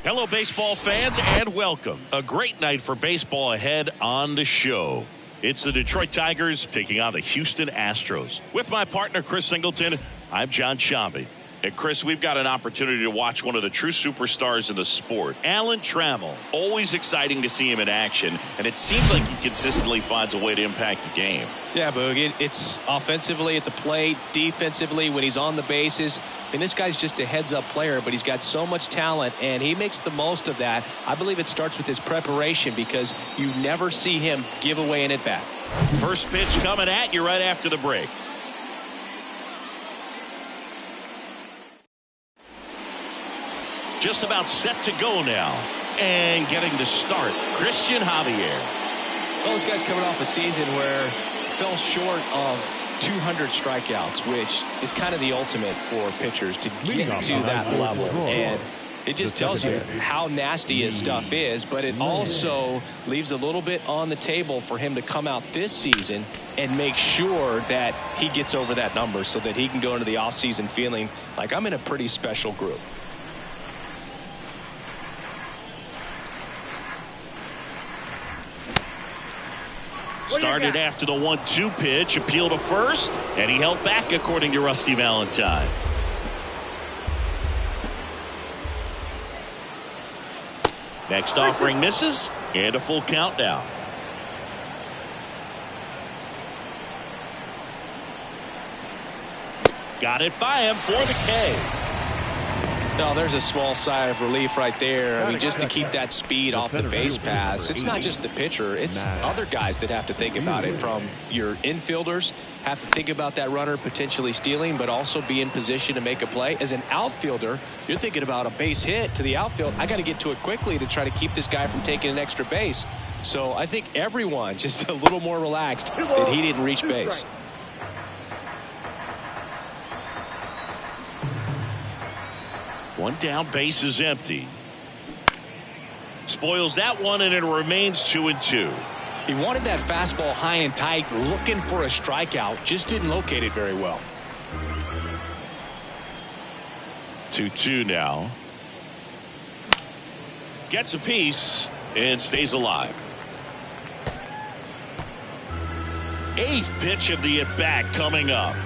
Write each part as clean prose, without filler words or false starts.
Hello, baseball fans, and welcome. A great night for baseball ahead on the show. It's the Detroit Tigers taking on the Houston Astros. With my partner, Chris Singleton, I'm John Shambi. And Chris, we've got an opportunity to watch one of the true superstars in the sport, Alan Trammell. Always exciting to see him in action, and it seems like he consistently finds a way to impact the game. Yeah, Boog, it's offensively at the plate, defensively when he's on the bases. I mean, this guy's just a heads-up player, but he's got so much talent, and he makes the most of that. I believe it starts with his preparation because you never see him give away an at-bat. First pitch coming at you right after the break. Just about set to go now. And getting the start, Christian Javier. Well, this guy's coming off a season where fell short of 200 strikeouts, which is kind of the ultimate for pitchers to get to that level. And it just tells you how nasty his stuff is, but it also leaves a little bit on the table for him to come out this season and make sure that he gets over that number so that he can go into the offseason feeling like I'm in a pretty special group. Started after the 1-2 pitch, appeal to first, and he held back according to Rusty Valentine. Next offering misses, and a full count now. Got it by him for the K. No, there's a small sigh of relief right there. I mean, just to keep that speed off the base paths. It's not just the pitcher. It's other guys that have to think about it. From your infielders have to think about that runner potentially stealing, but also be in position to make a play. As an outfielder, you're thinking about a base hit to the outfield. I got to get to it quickly to try to keep this guy from taking an extra base. So I think everyone just a little more relaxed that he didn't reach base. One down, base is empty. Spoils that one, and it remains 2-2. He wanted that fastball high and tight, looking for a strikeout, just didn't locate it very well. 2-2 now. Gets a piece and stays alive. Eighth pitch of the at-bat coming up.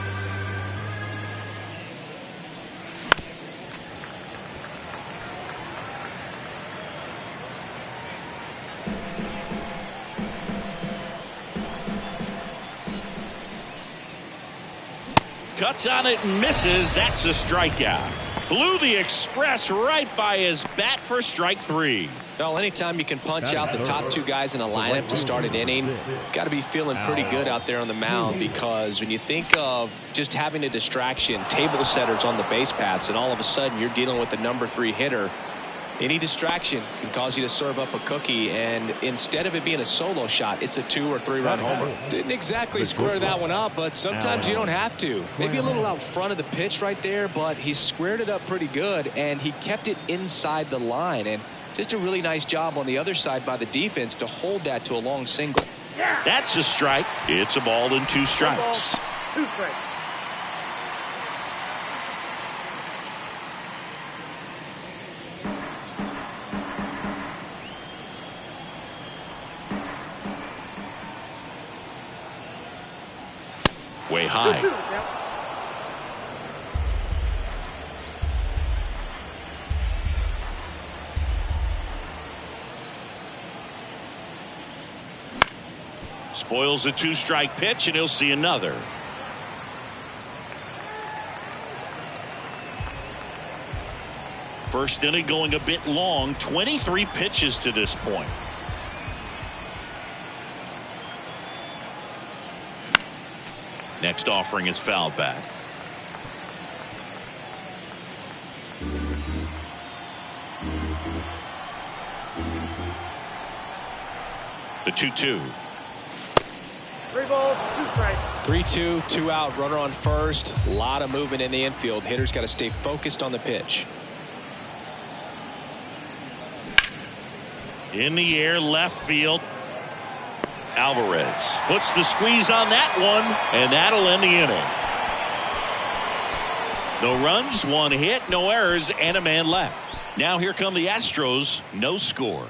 Cuts on it and misses. That's a strikeout. Blew the express right by his bat for strike three. Well, anytime you can punch out the top two guys in a lineup to start an inning, got to be feeling pretty good out there on the mound, because when you think of just having a distraction, table setters on the base paths, and all of a sudden you're dealing with the number 3 hitter, any distraction can cause you to serve up a cookie, and instead of it being a solo shot, it's a 2 or 3 run homer. Didn't exactly square that one up, but sometimes you don't have to. Maybe a little out front of the pitch right there, but he squared it up pretty good, and he kept it inside the line. And just a really nice job on the other side by the defense to hold that to a long single. That's a strike. It's a ball and 2 strikes. 2 strikes. Way high. Spoils the 2-strike pitch, and he'll see another. First inning going a bit long, 23 pitches to this point. Next offering is fouled back. The 2-2. 3 balls, 2 strikes. 3-2, 2 out, runner on first. A lot of movement in the infield. Hitters got to stay focused on the pitch. In the air, left field. Alvarez puts the squeeze on that one, and that'll end the inning. No runs, 1 hit, no errors, and a man left. Now here come the Astros. No score.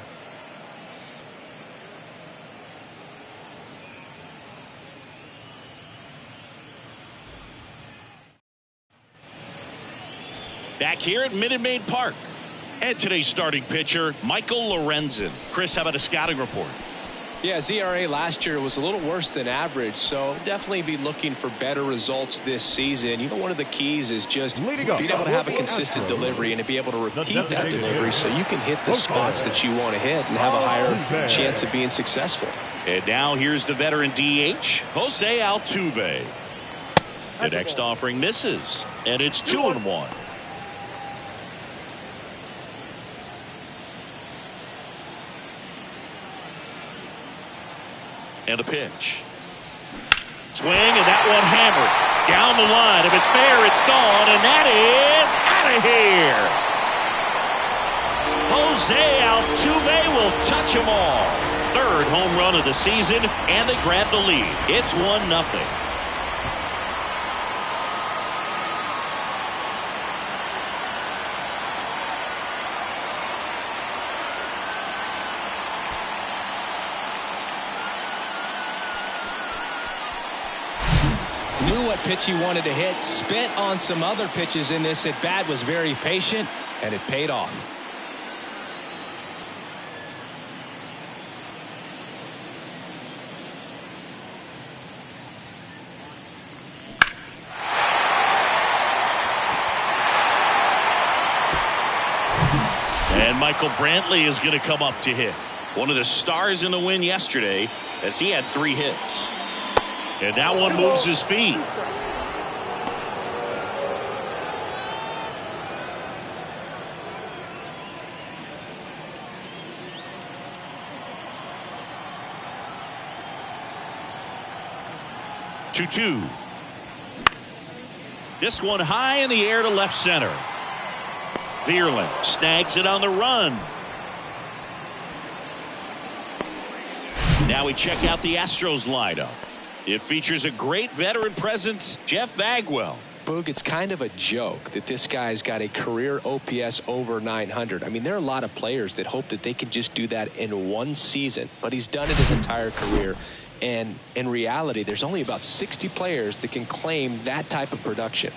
Back here at Minute Maid Park. And today's starting pitcher, Michael Lorenzen. Chris, how about a scouting report? Yeah, his ERA last year was a little worse than average, so definitely be looking for better results this season. You know, one of the keys is just being able to have a consistent delivery and to be able to repeat that delivery so you can hit the spots that you want to hit and have a higher chance of being successful. And now here's the veteran DH, Jose Altuve. The next offering misses, and it's 2-1. And a pitch. Swing, and that one hammered. Down the line. If it's fair, it's gone, and that is out of here. Jose Altuve will touch them all. Third home run of the season, and they grab the lead. It's 1-0. Knew what pitch he wanted to hit, spent on some other pitches in this at bat, was very patient, and it paid off. And Michael Brantley is going to come up to hit. One of the stars in the win yesterday, as he had 3 hits. And that one moves his feet. Two. This one high in the air to left center. Vierling snags it on the run. Now we check out the Astros lineup. It features a great veteran presence, Jeff Bagwell. Boog, it's kind of a joke that this guy's got a career OPS over 900. I mean, there are a lot of players that hope that they can just do that in one season, but he's done it his entire career. And in reality, there's only about 60 players that can claim that type of production.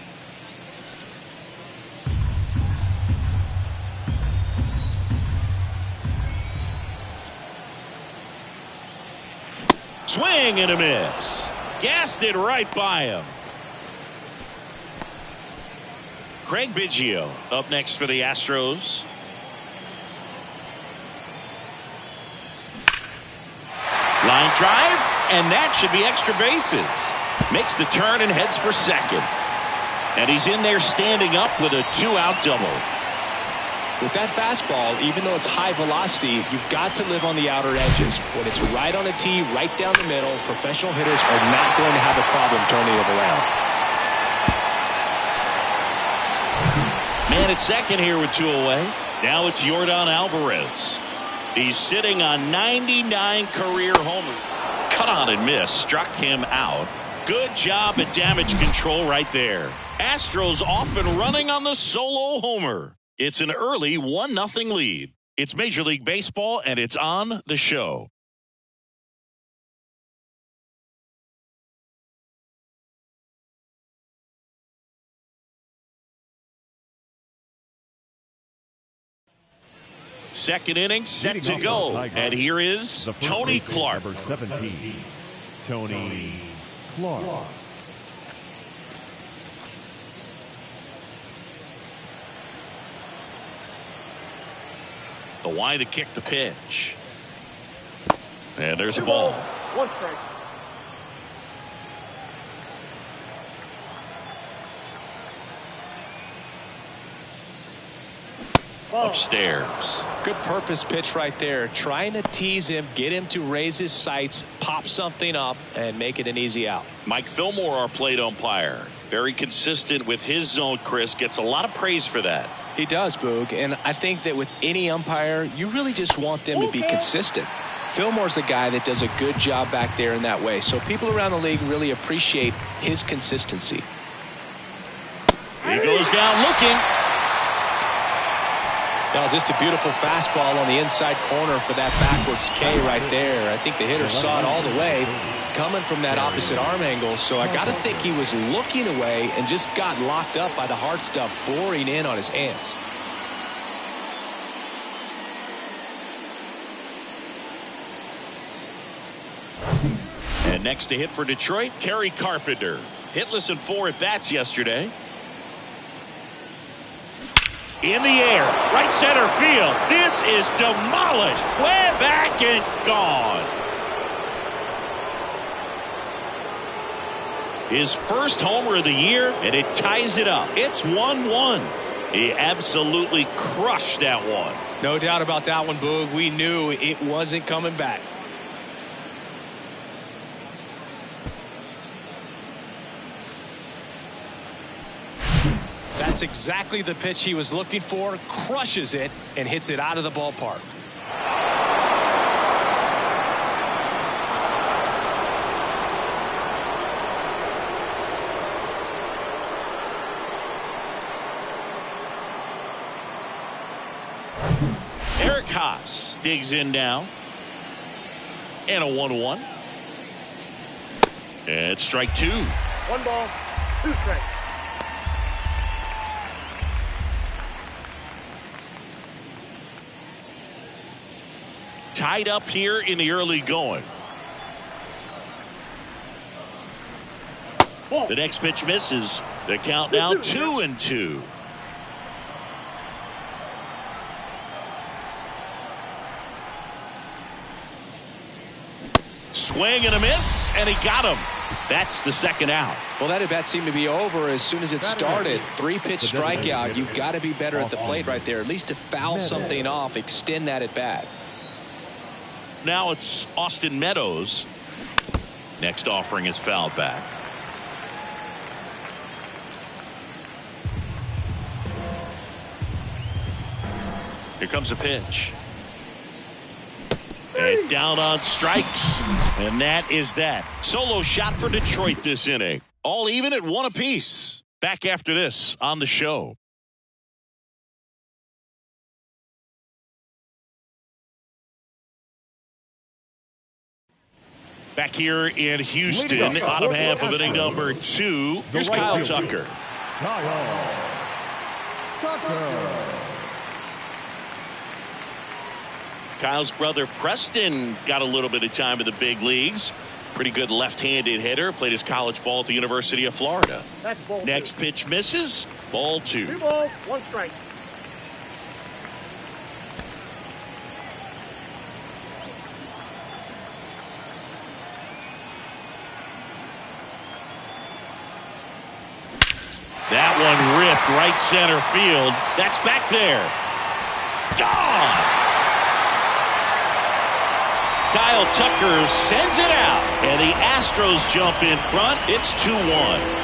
Swing and a miss. Gassed it right by him. Craig Biggio up next for the Astros. Line drive, and that should be extra bases. Makes the turn and heads for second. And he's in there standing up with a 2-out double. With that fastball, even though it's high velocity, you've got to live on the outer edges. When it's right on a tee, right down the middle, professional hitters are not going to have a problem turning it around. Man at second here with 2 away. Now it's Yordan Alvarez. He's sitting on 99 career homers. Cut on and miss. Struck him out. Good job at damage control right there. Astros off and running on the solo homer. It's an early 1-0 lead. It's Major League Baseball, and it's on the show. Second inning set to go. And here is Tony Clark. Number 17, Tony Clark. The wide to kick the pitch. And there's a ball. 1 strike. Upstairs. Good purpose pitch right there. Trying to tease him, get him to raise his sights, pop something up, and make it an easy out. Mike Fillmore, our plate umpire. Very consistent with his zone, Chris. Gets a lot of praise for that. He does, Boog, and I think that with any umpire, you really just want them to be consistent. Fillmore's a guy that does a good job back there in that way, so people around the league really appreciate his consistency. He goes down looking. Now, just a beautiful fastball on the inside corner for that backwards K right there. I think the hitter saw it all the way coming from that opposite arm angle. So I got to think he was looking away and just got locked up by the hard stuff boring in on his hands. And next to hit for Detroit, Kerry Carpenter. Hitless in 4 at-bats yesterday. In the air, right center field. This is demolished. Way back and gone. His first homer of the year, and it ties it up. It's 1-1. He absolutely crushed that one. No doubt about that one, Boog. We knew it wasn't coming back. That's exactly the pitch he was looking for. Crushes it and hits it out of the ballpark. Eric Haas digs in now. And a 1-1. And it's strike 2. 1 ball, 2 strikes. Tied up here in the early going. The next pitch misses. The count now 2-2. Swing and a miss, and he got him. That's the second out. Well, that at-bat seemed to be over as soon as it started. 3-pitch strikeout. You've got to be better at the plate right there. At least to foul something off, extend that at-bat. Now it's Austin Meadows. Next offering is fouled back. Here comes a pitch. And down on strikes. And that is that. Solo shot for Detroit this inning. All even at 1 apiece. Back after this on the show. Back here in Houston, bottom half of inning number 2. Here's Kyle Tucker. Kyle's brother Preston got a little bit of time in the big leagues. Pretty good left-handed hitter. Played his college ball at the University of Florida. Next pitch misses. Ball 2. 2 balls, 1 strike. That one ripped right center field. That's back there. Gone! Kyle Tucker sends it out, and the Astros jump in front. It's 2-1.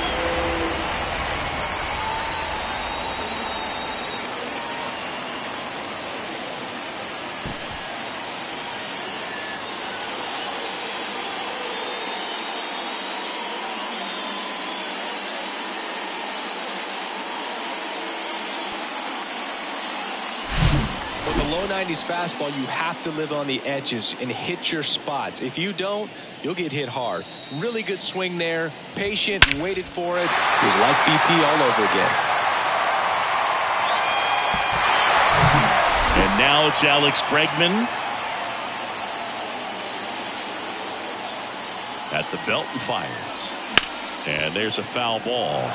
Low 90s fastball, you have to live on the edges and hit your spots. If you don't, you'll get hit hard. Really good swing there. Patient, waited for it. It was like BP all over again. And now it's Alex Bregman at the belt and fires. And there's a foul ball.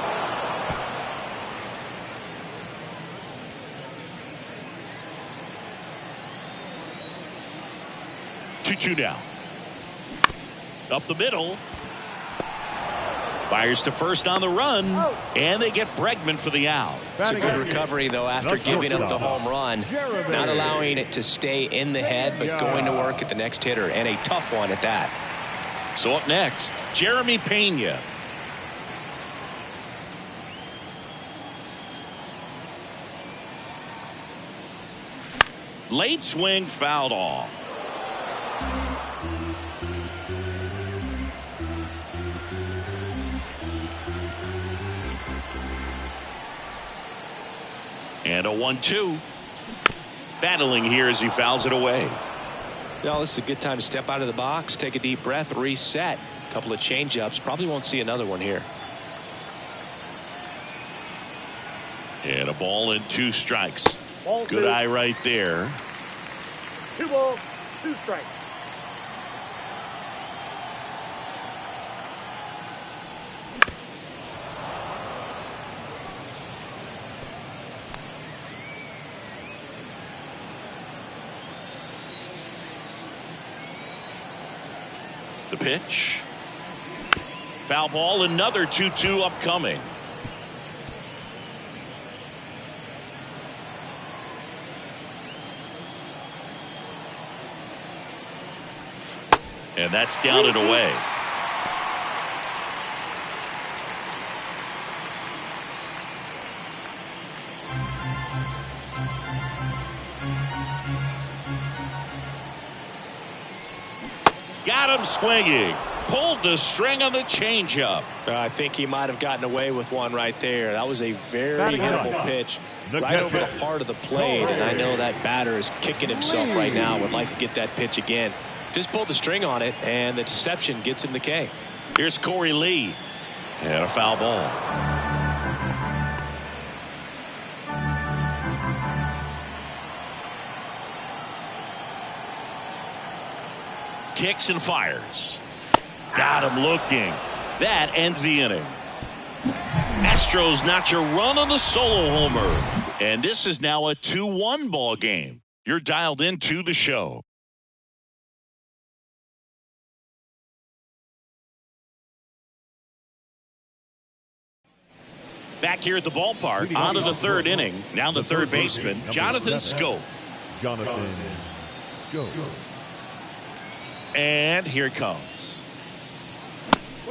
Two now. Up the middle. Fires to first on the run. And they get Bregman for the out. It's a good recovery, though, after giving up the home run. Not allowing it to stay in the head, but going to work at the next hitter. And a tough one at that. So up next, Jeremy Pena. Late swing fouled off. And a 1-2. Battling here as he fouls it away. Well, this is a good time to step out of the box, take a deep breath, reset. A couple of change-ups. Probably won't see another one here. And a ball and 2 strikes. Ball Good 2. eye right there. 2 balls, 2 strikes. The pitch. Foul ball, another 2-2 upcoming. And that's down and away. Got him swinging. Pulled the string on the changeup. I think he might have gotten away with one right there. That was a very hittable pitch right over the heart of the plate. And I know that batter is kicking himself right now. Would like to get that pitch again. Just pulled the string on it, and the deception gets him the K. Here's Corey Lee. And a foul ball. Kicks and fires. Got him looking. That ends the inning. Astros notch a run on the solo homer. And this is now a 2-1 ball game. You're dialed into the show. Back here at the ballpark, on to the 3rd inning. Now the third baseman, Jonathan Schoop. Jonathan Schoop. And here it comes.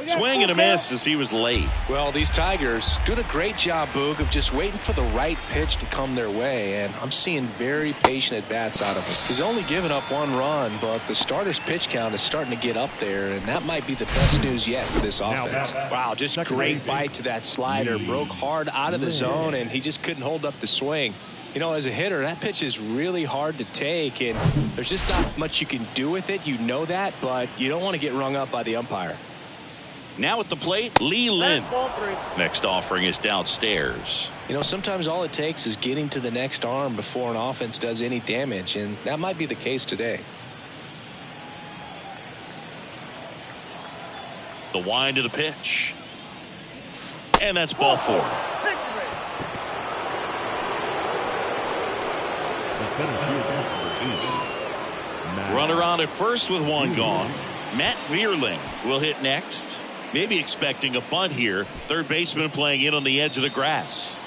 Swing and a miss as he was late. Well, these Tigers doing a great job, Boog, of just waiting for the right pitch to come their way. And I'm seeing very patient at-bats out of him. He's only given up 1 run, but the starter's pitch count is starting to get up there. And that might be the best news yet for this offense. Wow, just great bite to that slider. Broke hard out of the zone, and he just couldn't hold up the swing. You know, as a hitter, that pitch is really hard to take, and there's just not much you can do with it. You know that, but you don't want to get rung up by the umpire. Now at the plate, Lee Lin. Ball 3. Next offering is downstairs. You know, sometimes all it takes is getting to the next arm before an offense does any damage, and that might be the case today. The wind of the pitch. And that's ball 4. Runner on at first with 1 gone. Matt Vierling will hit next. Maybe expecting a bunt here. Third baseman playing in on the edge of the grass.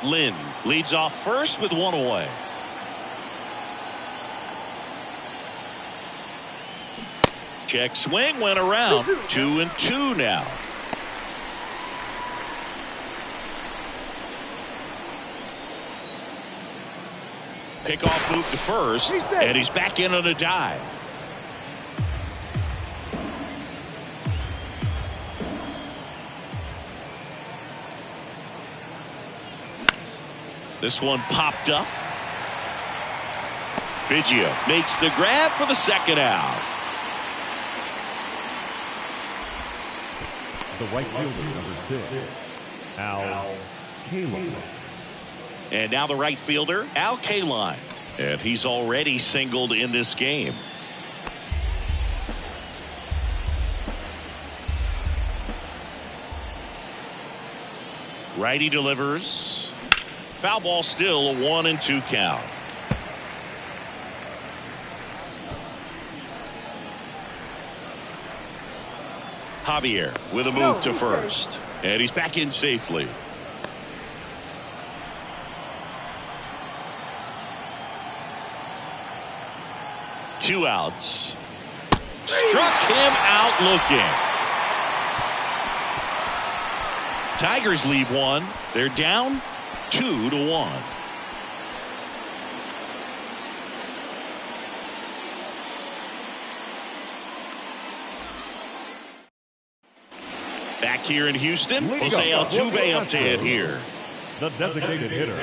Lynn leads off first with 1 away. Check swing went around. 2-2 now. Pickoff move to first, and he's back in on a dive. This one popped up. Biggio makes the grab for the 2nd out. The right fielder, number 6, Al Kaline. And now the right fielder, Al Kaline. And he's already singled in this game. Righty delivers. Foul ball, still a 1-2 count. Javier with a move to first. And he's back in safely. Two outs. Struck him out looking. Tigers lead 1. They're down 2-1. Back here in Houston, Jose Altuve up to hit here. the designated hitter.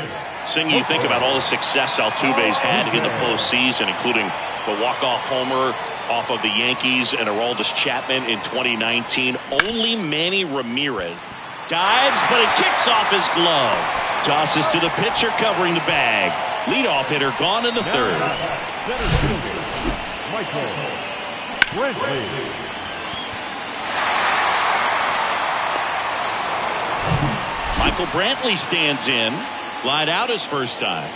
Sing, you think about all the success Altuve's had in the postseason, including the walk-off homer off of the Yankees and Aroldis Chapman in 2019. Only Manny Ramirez dives, but it kicks off his glove. Tosses to the pitcher covering the bag. Leadoff hitter gone in the third. Center fielder, Michael Brantley. Michael Brantley stands in. Flied out his first time.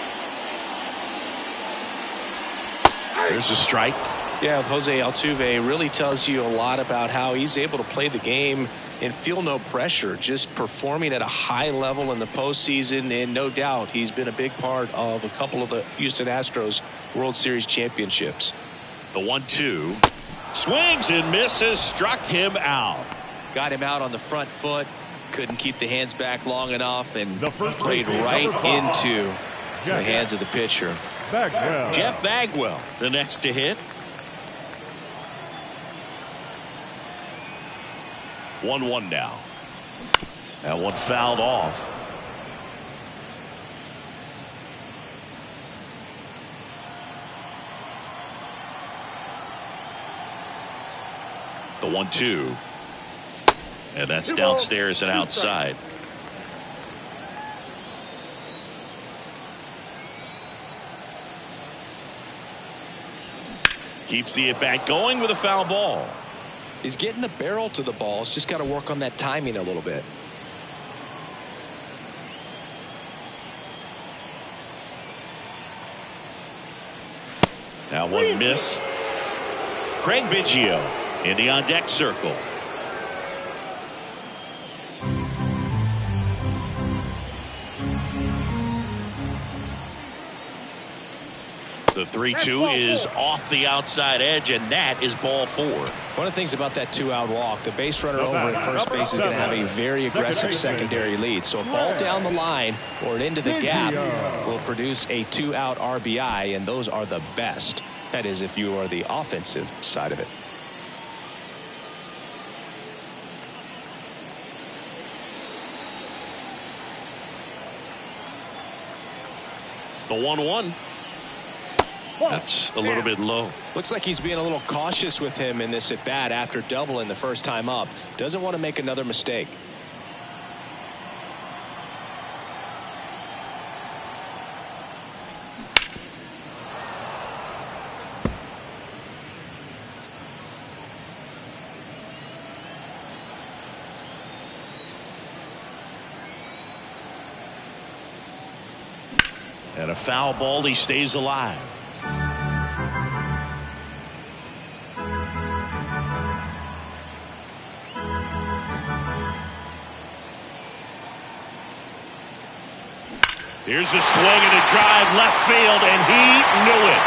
There's a strike. Yeah, Jose Altuve really tells you a lot about how he's able to play the game and feel no pressure, just performing at a high level in the postseason. And no doubt he's been a big part of a couple of the Houston Astros World Series championships. The 1-2. Swings and misses. Struck him out. Got him out on the front foot. Couldn't keep the hands back long enough and played baseman, right into the hands of the pitcher. Bagwell. Jeff Bagwell, the next to hit. 1-1 now. That one fouled off. The 1-2. And that's downstairs and outside. Keeps the at-bat going with a foul ball. He's getting the barrel to the ball. He's just got to work on that timing a little bit. That one missed. Craig Biggio in the on-deck circle. The 3-2 is off the outside edge, and that is ball 4. One of the things about that two-out walk, the base runner over at first base is going to have a very aggressive secondary lead. So a ball down the line or into the gap will produce a two-out RBI, and those are the best. That is, if you are the offensive side of it. The 1-1. That's a little bit low. Looks like he's being a little cautious with him in this at bat after doubling the first time up. Doesn't want to make another mistake. And a foul ball, he stays alive. Here's a swing and a drive left field, and he knew it.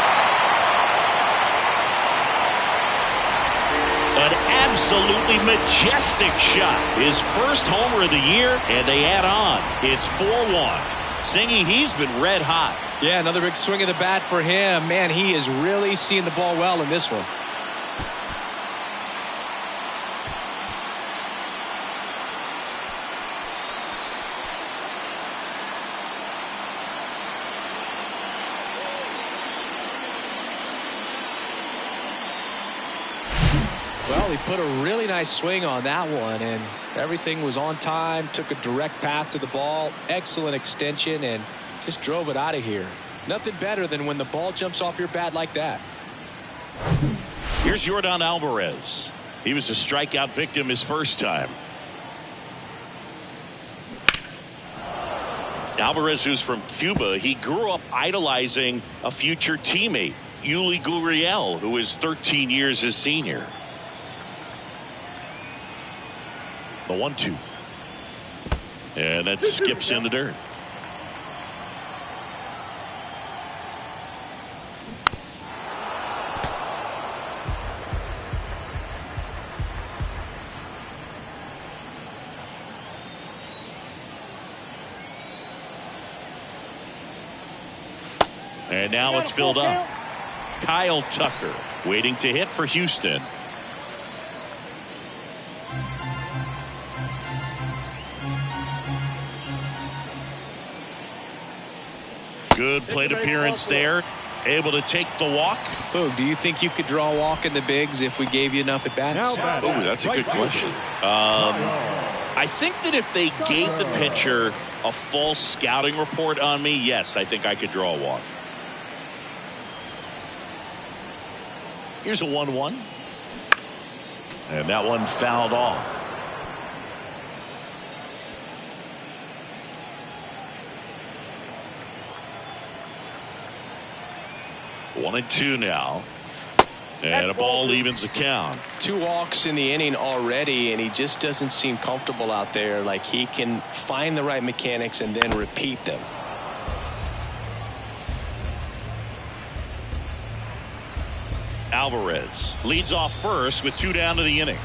An absolutely majestic shot. His first homer of the year, and they add on. It's 4-1. Singy, he's been red hot. Yeah, another big swing of the bat for him. Man, he is really seeing the ball well in this one. Well, he put a really nice swing on that one, and everything was on time, took a direct path to the ball, excellent extension, and just drove it out of here. Nothing better than when the ball jumps off your bat like that. Here's Yordan Alvarez. He was a strikeout victim his first time. Alvarez, who's from Cuba, he grew up idolizing a future teammate, Yuli Gurriel, who is 13 years his senior. The 1-2. And that skips in the dirt. And now it's filled up. Kyle Tucker waiting to hit for Houston. Good plate appearance there. Able to take the walk. Boog, do you think you could draw a walk in the bigs if we gave you enough at bats? Oh, that's a good question. I think that if they gave the pitcher a full scouting report on me, yes, I think I could draw a walk. Here's a 1-1. And that one fouled off. One and two now. And a ball evens the count. 2 walks in the inning already, and he just doesn't seem comfortable out there. Like he can find the right mechanics and then repeat them. Alvarez leads off first with 2 down to the inning.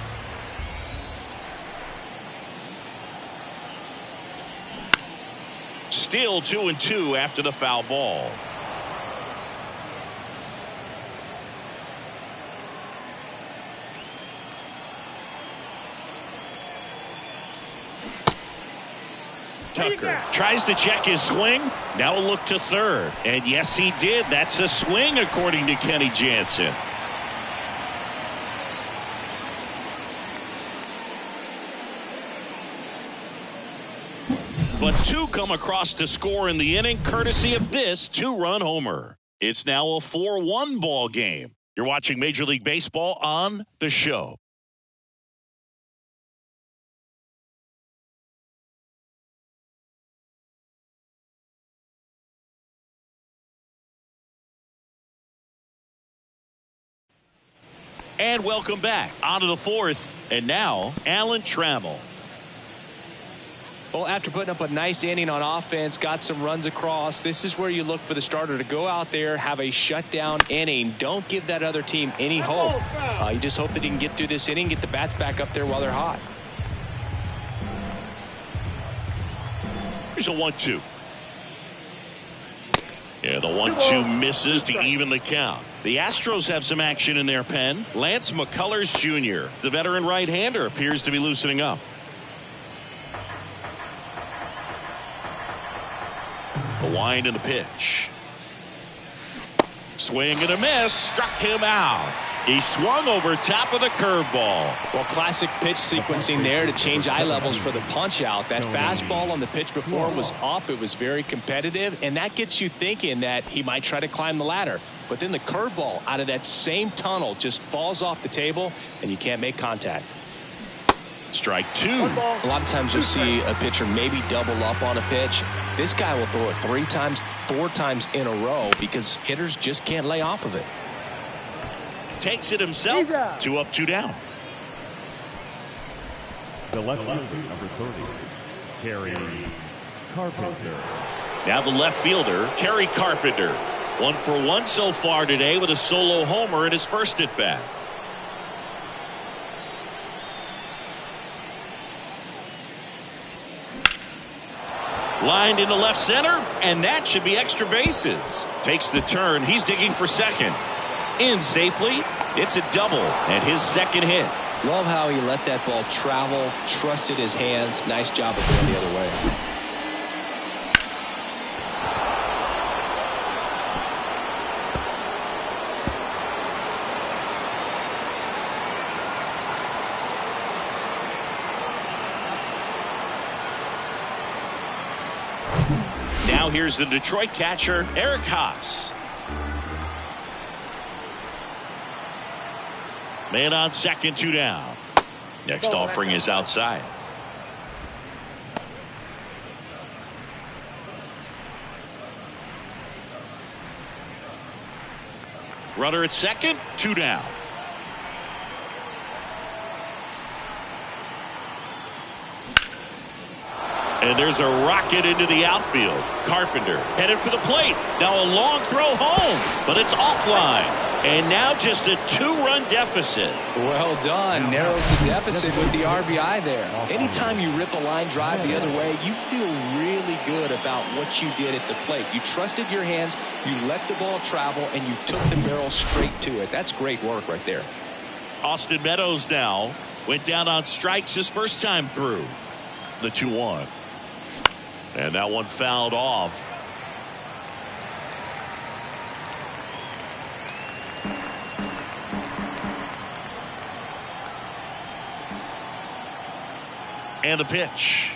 Still 2-2 after the foul ball. Tucker tries to check his swing. Now a look to third. And yes, he did. That's a swing, according to Kenny Jansen. But 2 come across to score in the inning, courtesy of this 2-run homer. It's now a 4-1 ball game. You're watching Major League Baseball on the show. And welcome back onto the 4th. And now Alan Trammell. Well, after putting up a nice inning on offense, got some runs across, this is where you look for the starter to go out there, have a shutdown inning. Don't give that other team any hope. You just hope that he can get through this inning, get the bats back up there while they're hot. Here's a 1-2. Yeah, the 1-2 misses to even the count. The Astros have some action in their pen. Lance McCullers Jr., the veteran right-hander, appears to be loosening up. The wind and the pitch. Swing and a miss. Struck him out. He swung over top of the curveball. Well, classic pitch sequencing there to change eye levels for the punch out. That fastball on the pitch before was up. It was very competitive, and that gets you thinking that he might try to climb the ladder. But then the curveball out of that same tunnel just falls off the table, and you can't make contact. Strike 2. A lot of times you'll see a pitcher maybe double up on a pitch. This guy will throw it 3 times, 4 times in a row because hitters just can't lay off of it. Takes it himself. 2 up, 2 down. The left fielder, number 30, Kerry Carpenter. Now the left fielder, Kerry Carpenter. 1 for 1 so far today with a solo homer in his first at bat. Lined into left center, and that should be extra bases. Takes the turn. He's digging for second. In safely. It's a double and his second hit. Love how he let that ball travel, trusted his hands. Nice job of going the other way. Now here's the Detroit catcher, Eric Haas. Man on second, 2 down. Next offering is outside. Runner at second, 2 down. And there's a rocket into the outfield. Carpenter headed for the plate. Now a long throw home, but it's offline. And now just a 2-run deficit. Well done. Narrows the deficit with the RBI there. Anytime you rip a line drive the other way, you feel really good about what you did at the plate. You trusted your hands, you let the ball travel, and you took the barrel straight to it. That's great work right there. Austin Meadows now went down on strikes his first time through. The 2-1. And that one fouled off. And the pitch.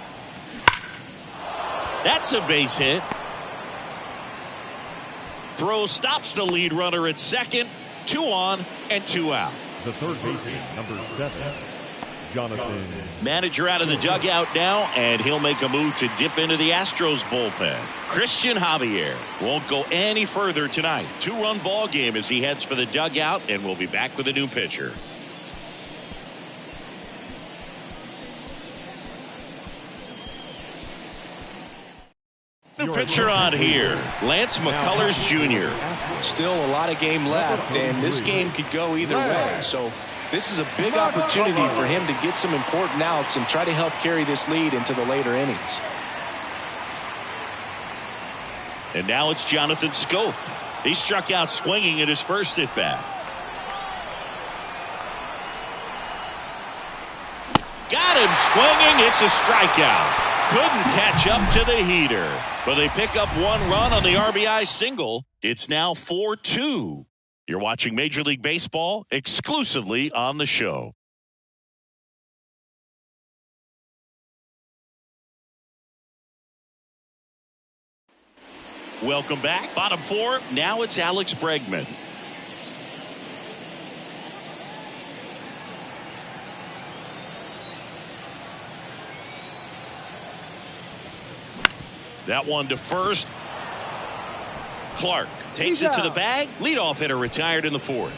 That's a base hit. Throw stops the lead runner at second. 2 on and 2 out. The third baseman, number 7, Jonathan. Manager out of the dugout now, and he'll make a move to dip into the Astros bullpen. Christian Javier won't go any further tonight. 2-run ball game as he heads for the dugout, and we'll be back with a new pitcher. New pitcher on here, Lance McCullers Jr. Still a lot of game left, and this game could go either way. So this is a big opportunity for him to get some important outs and try to help carry this lead into the later innings. And now it's Jonathan Scope. He struck out swinging at his first at bat. Got him swinging. It's a strikeout. Couldn't catch up to the heater, but they pick up 1 run on the RBI single. It's now 4-2. You're watching Major League Baseball exclusively on the show. Welcome back. Bottom 4. Now it's Alex Bregman. That one to first. Clark takes it to the bag. Leadoff hitter retired in the 4th.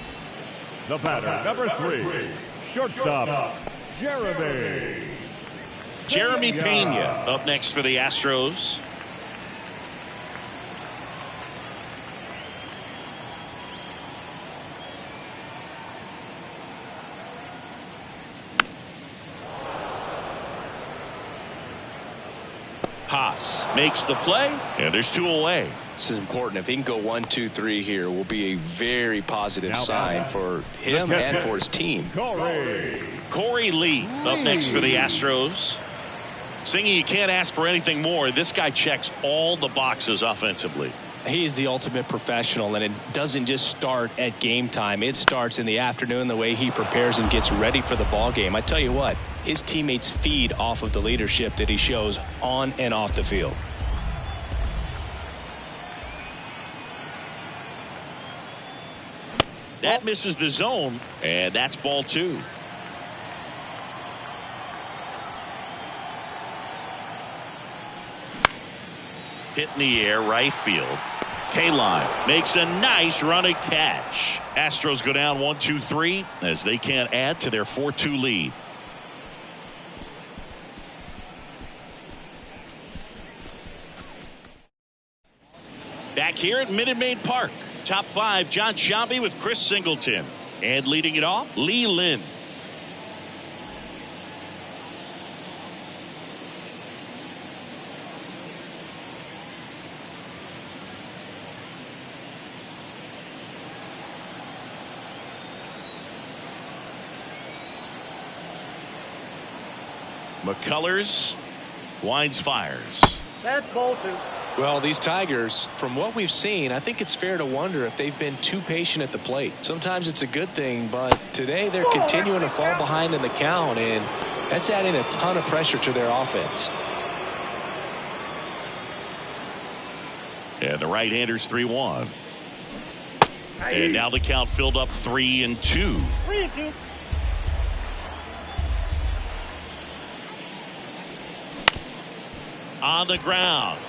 The batter, number 3, shortstop, Jeremy Pena up next for the Astros. Haas makes the play, and there's 2 away. This is important. If he can go 1, 2, 3 here, will be a very positive sign for him and for his team. Corey Lee up next for the Astros. Singing, you can't ask for anything more. This guy checks all the boxes offensively. He is the ultimate professional, and it doesn't just start at game time. It starts in the afternoon, the way he prepares and gets ready for the ball game. I tell you what, his teammates feed off of the leadership that he shows on and off the field. That misses the zone, and that's ball 2. Hit in the air, right field. K-Line makes a nice running catch. Astros go down 1-2-3 as they can't add to their 4-2 lead. Back here at Minute Maid Park. Top 5, John Sciambi with Chris Singleton. And leading it off, Lee Lin. McCullers winds, fires. That's ball 2. Well, these Tigers, from what we've seen, I think it's fair to wonder if they've been too patient at the plate. Sometimes it's a good thing, but today they're continuing to fall behind in the count, and that's adding a ton of pressure to their offense. And the right-hander's 3-1. And now the count filled up 3-2. 3-2. On the ground.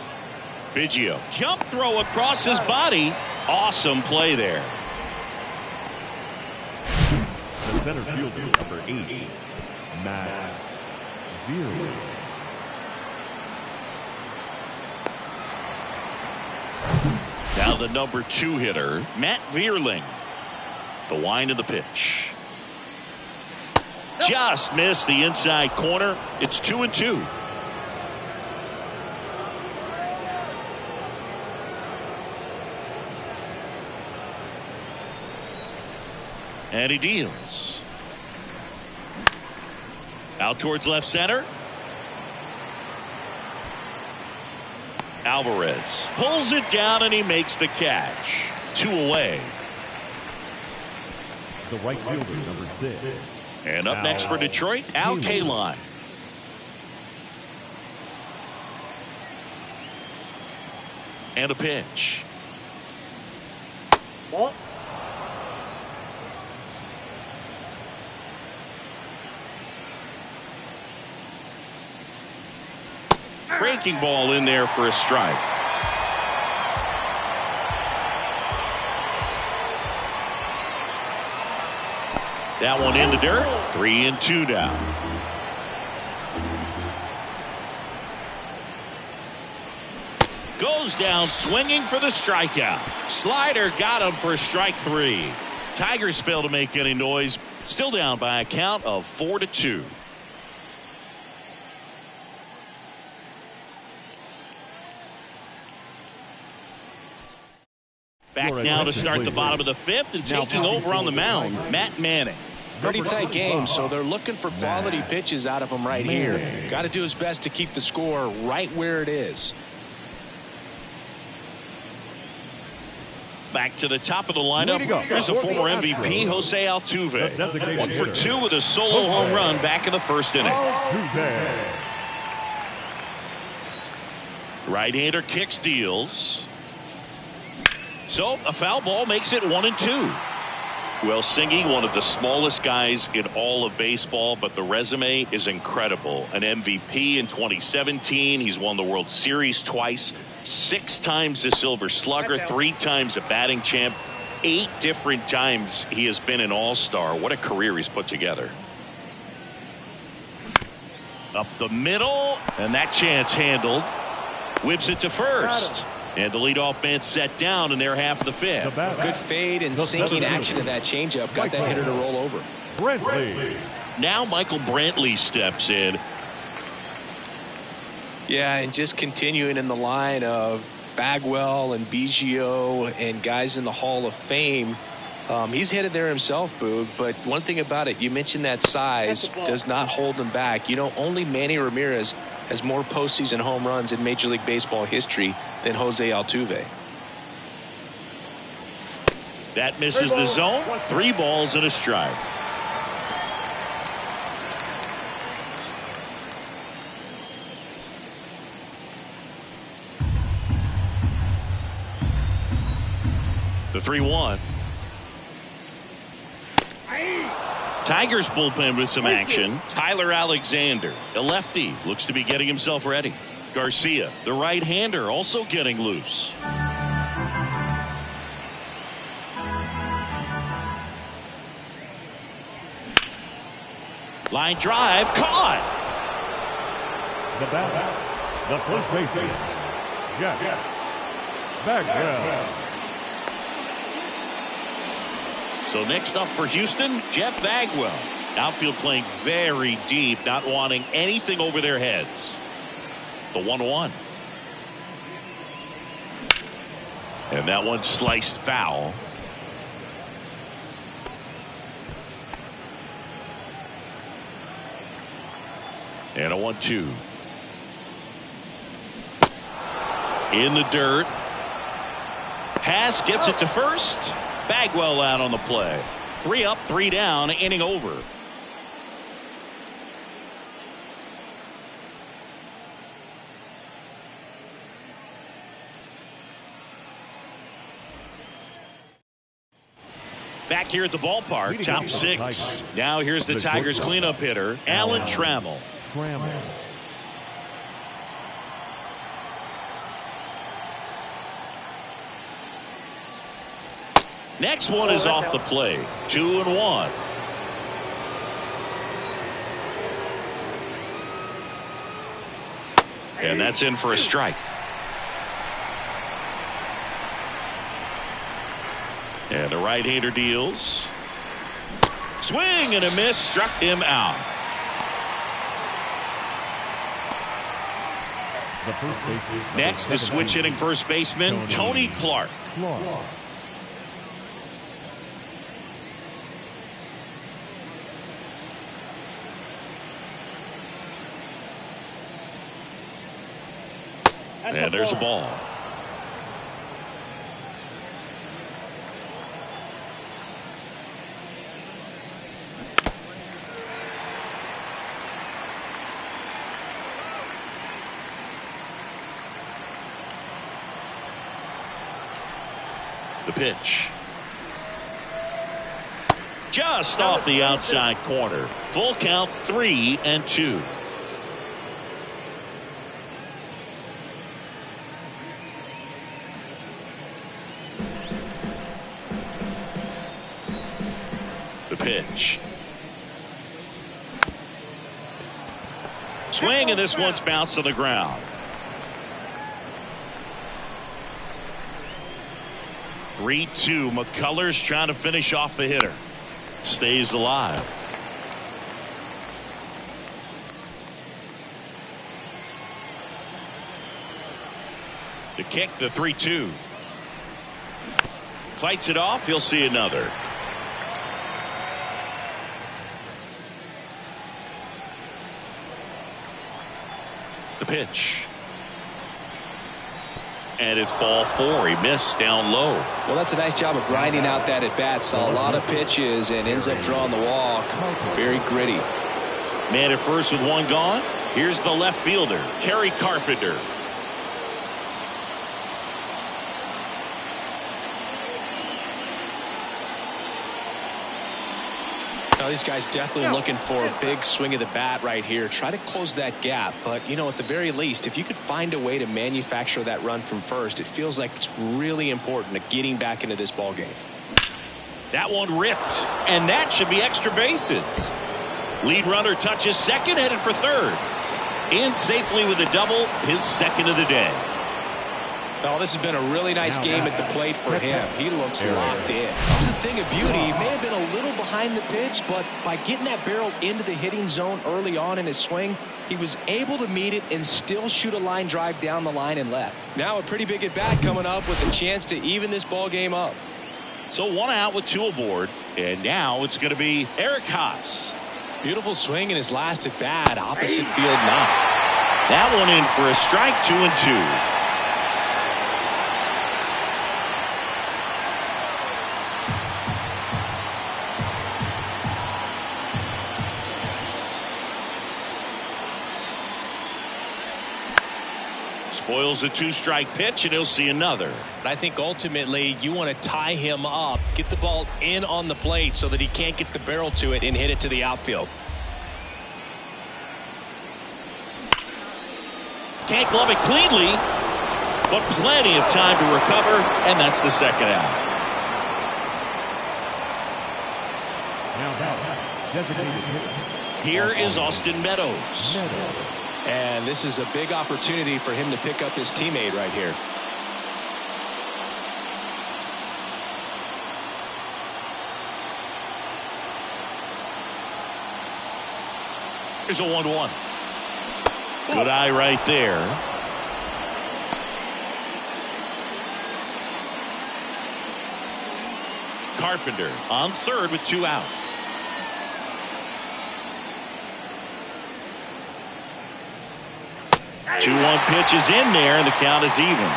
Biggio. Jump throw across his body. Awesome play there. The center fielder, number 8, Matt Vierling. Now the number 2 hitter, Matt Vierling. The wind of the pitch. Just missed the inside corner. It's 2-2. And he deals. Out towards left center. Alvarez pulls it down and he makes the catch. 2 away. The right fielder, number 6. And up next for Detroit, Al K-Line. And a pitch. Ball. Breaking ball in there for a strike. That one in the dirt. 3-2 now. Goes down swinging for the strikeout. Slider got him for strike 3. Tigers fail to make any noise. Still down by a count of 4-2. Back now to start the bottom of the 5th, and taking over on the mound, Matt Manning. Pretty tight game, so they're looking for quality pitches out of him right here. Got to do his best to keep the score right where it is. Back to the top of the lineup. Here's the former MVP, Jose Altuve. 1 for 2 with a solo home run back in the first inning. Right-hander kicks, deals. So a foul ball makes it 1-2. Well, Singy, one of the smallest guys in all of baseball, but the resume is incredible. An MVP in 2017. He's won the World Series twice, 6 times the Silver Slugger, 3 times a batting champ, 8 different times he has been an all-star. What a career he's put together. Up the middle, and that chance handled. Whips it to first. And the leadoff man set down in their half of the 5th. Good fade and sinking action of that changeup. Got that hitter to roll over. Now Michael Brantley steps in. Yeah, and just continuing in the line of Bagwell and Biggio and guys in the Hall of Fame. He's headed there himself, Boog. But one thing about it, you mentioned that size does not hold him back. You know, only Manny Ramirez has more postseason home runs in Major League Baseball history than Jose Altuve. That misses the zone. 3 balls and a strike. The 3-1. Tigers bullpen with some action. Tyler Alexander, a lefty, looks to be getting himself ready. Garcia, the right-hander, also getting loose. Line drive, caught. The bat, the first baseman, Jeff Bagwell. So next up for Houston, Jeff Bagwell. Outfield playing very deep, not wanting anything over their heads. The 1-1. And that one sliced foul. And a 1-2. In the dirt. Haas gets it to first. Bagwell out on the play. 3 up, 3 down, inning over. Back here at the ballpark, top 6. Now here's the Tigers cleanup hitter, Alan Trammell. Next one is off the plate. 2-1. And that's in for a strike. And the right-hander deals. Swing and a miss, struck him out. Next, the switch hitting first baseman, Tony Clark. And there's a ball. pitch. Just off the outside corner. Full count, 3-2. The pitch. Swing, and this one's bounced to the ground. 3-2. McCullers trying to finish off the hitter. Stays alive. The kick, the 3-2. Fights it off. He'll see another. The pitch. And it's ball 4. He missed down low. Well, that's a nice job of grinding out that at bat. Saw a lot of pitches and ends up drawing the walk. Very gritty. Man at first with one gone. Here's the left fielder, Kerry Carpenter. Now, these guys definitely looking for a big swing of the bat right here. Try to close that gap. But, you know, at the very least, if you could find a way to manufacture that run from first, it feels like it's really important to getting back into this ball game. That one ripped. And that should be extra bases. Lead runner touches second, headed for third. In safely with a double, his second of the day. Oh, this has been a really nice game at the plate for him. He looks locked in. It was a thing of beauty. He may have been a little behind the pitch, but by getting that barrel into the hitting zone early on in his swing, he was able to meet it and still shoot a line drive down the line and left. Now a pretty big at bat coming up with a chance to even this ball game up. So one out with 2 aboard, and now it's going to be Eric Haas. Beautiful swing in his last at bat, opposite field knock. That one in for a strike, 2-2. Spoils the 2-strike pitch, and he'll see another. I think ultimately you want to tie him up, get the ball in on the plate so that he can't get the barrel to it and hit it to the outfield. Can't glove it cleanly, but plenty of time to recover, and that's the second out. Here is Austin Meadows. And this is a big opportunity for him to pick up his teammate right here. Here's a 1-1. Good eye right there. Carpenter on third with 2 out. Two 2-1 pitch is in there, and the count is even.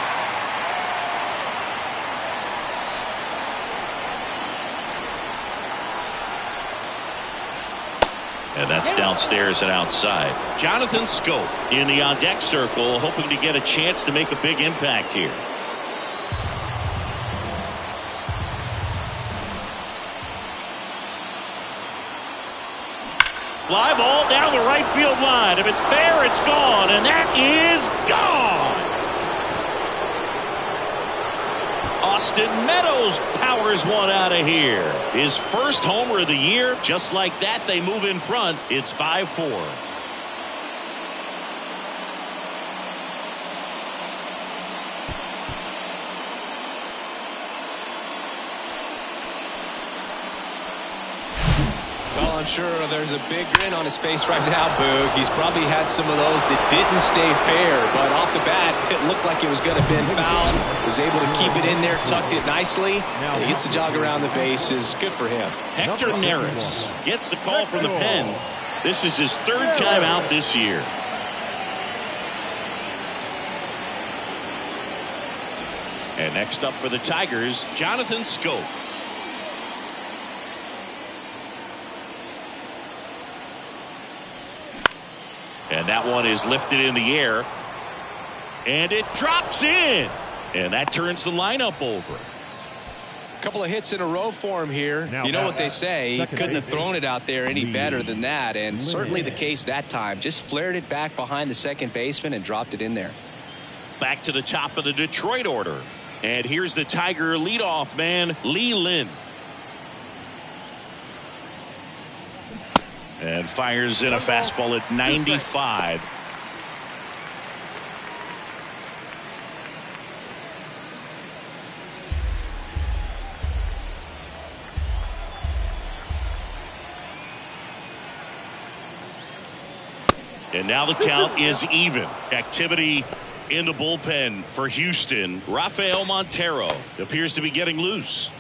And that's downstairs and outside. Jonathan Scope in the on-deck circle, hoping to get a chance to make a big impact here. Fly ball down the right field line. If it's fair, it's gone, and that is gone. Austin Meadows powers one out of here. His first homer of the year. Just like that, they move in front. It's 5-4. I'm sure there's a big grin on his face right now, Boog. He's probably had some of those that didn't stay fair, but off the bat, it looked like it was going to bend foul. Was able to keep it in there, tucked it nicely. He gets the jog around the bases. Good for him. Hector Neris gets the call from the pen. This is his third time out this year. And next up for the Tigers, Jonathan Scope. And that one is lifted in the air. And it drops in. And that turns the lineup over. Couple of hits in a row for him here. You know what they say, he couldn't have thrown it out there any better than that, and certainly the case that time. Just flared it back behind the second baseman and dropped it in there. Back to the top of the Detroit order. And here's the Tiger leadoff man, Lee Lin. And fires in a fastball at 95. And now the count is even. Activity in the bullpen for Houston. Rafael Montero appears to be getting loose.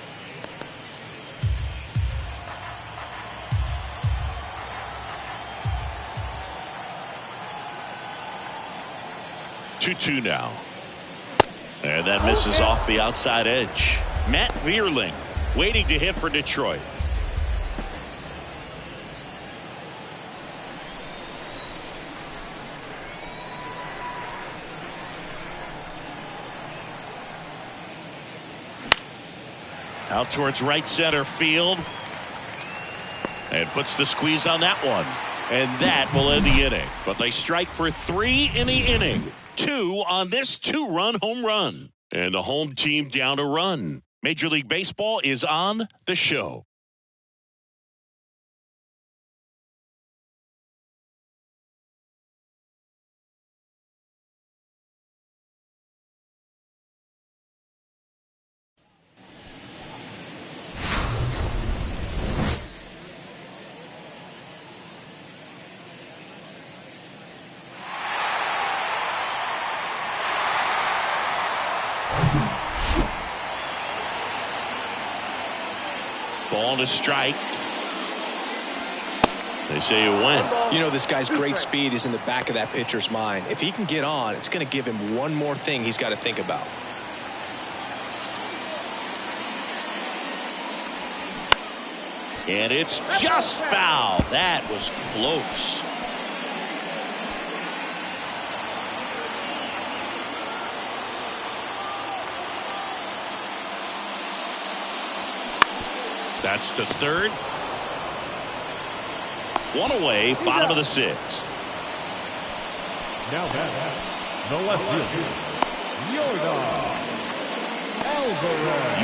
Two now. And that misses off the outside edge. Matt Vierling waiting to hit for Detroit. Out towards right center field. And puts the squeeze on that one. And that will end the inning. But they strike for 3 in the inning. 2 on this 2-run home run. And the home team down a run. Major League Baseball is on the show. Ball to strike. They say it went. You know, this guy's great speed is in the back of that pitcher's mind. If he can get on, it's going to give him one more thing he's got to think about. And it's just foul. That was close. That's to third. One away, bottom of the 6th. Now back, the left fielder,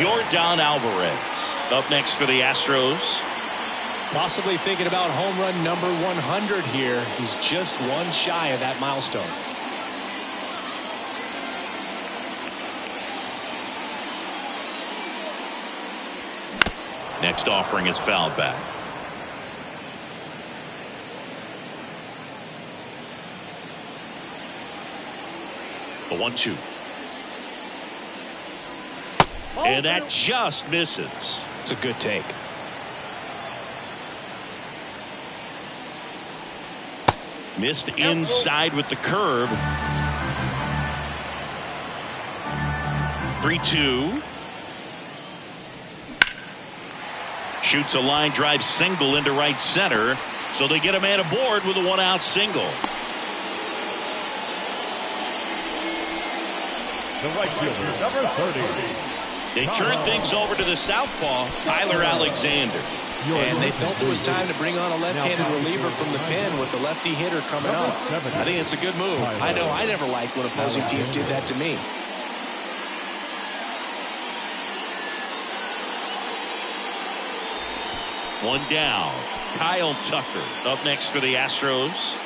Yordan Alvarez up next for the Astros. Possibly thinking about home run number 100 here. He's just one shy of that milestone. Next offering is fouled back. The 1-2. And that just misses. It's a good take. Missed inside with the curve. 3-2. Shoots a line drive single into right center. So they get a man aboard with a 1-out single. The right fielder, number 30. They turn things over to the southpaw, Tyler Alexander. And they felt it was time to bring on a left-handed reliever from the pen with the lefty hitter coming up. I think it's a good move. I know I never liked when opposing teams did that to me. One down. Kyle Tucker up next for the Astros.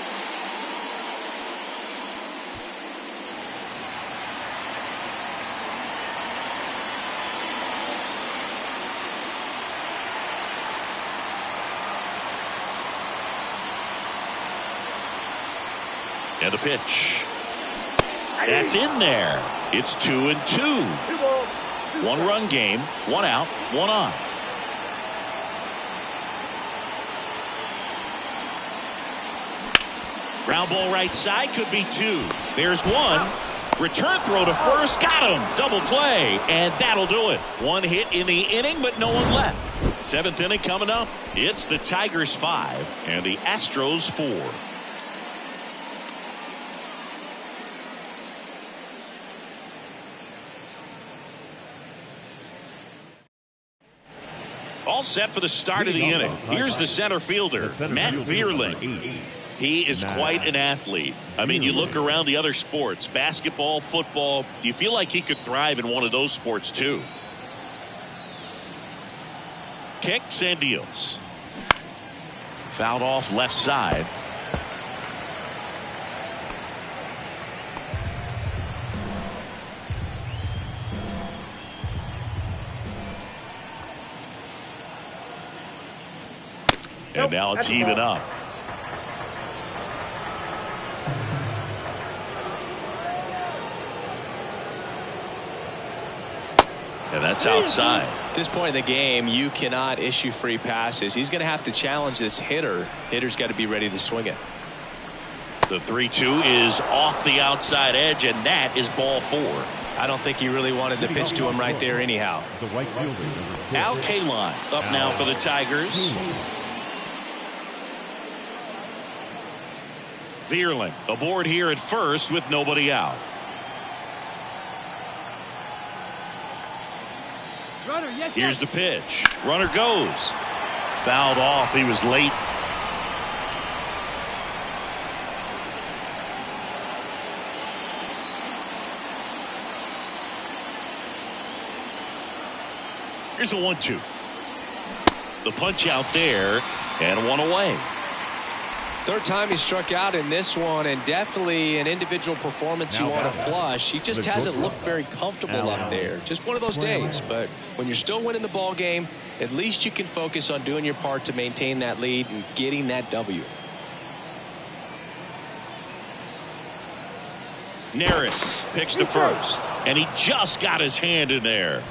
And the pitch. That's in there. It's 2-2. 1-run game, 1 out, 1 on. Ground ball right side, could be 2. There's 1. Return throw to first, got him. Double play, and that'll do it. 1 hit in the inning, but no one left. 7th inning coming up. It's the Tigers 5 and the Astros 4. all set for the start of the inning. Here's the center fielder, Matt Vierling. He is quite an athlete. I mean, you look around the other sports, basketball, football, you feel like he could thrive in one of those sports too. Kicks and deals. Fouled off left side. And now it's even up. And that's outside. At this point in the game, you cannot issue free passes. He's going to have to challenge this hitter. Hitter's got to be ready to swing it. The 3-2 is off the outside edge, and that is ball 4. I don't think he really wanted to pitch to him right there anyhow. Al Kaline up now for the Tigers. Vierling aboard here at first with nobody out. Here's the pitch. Runner goes. Fouled off. He was late. Here's a 1-2. The punch out there and one away. Third time he struck out in this one, and definitely an individual performance you want to flush. He just hasn't looked very comfortable up there. Just one of those days. But when you're still winning the ball game, at least you can focus on doing your part to maintain that lead and getting that W. Neris picks to first, and he just got his hand in there.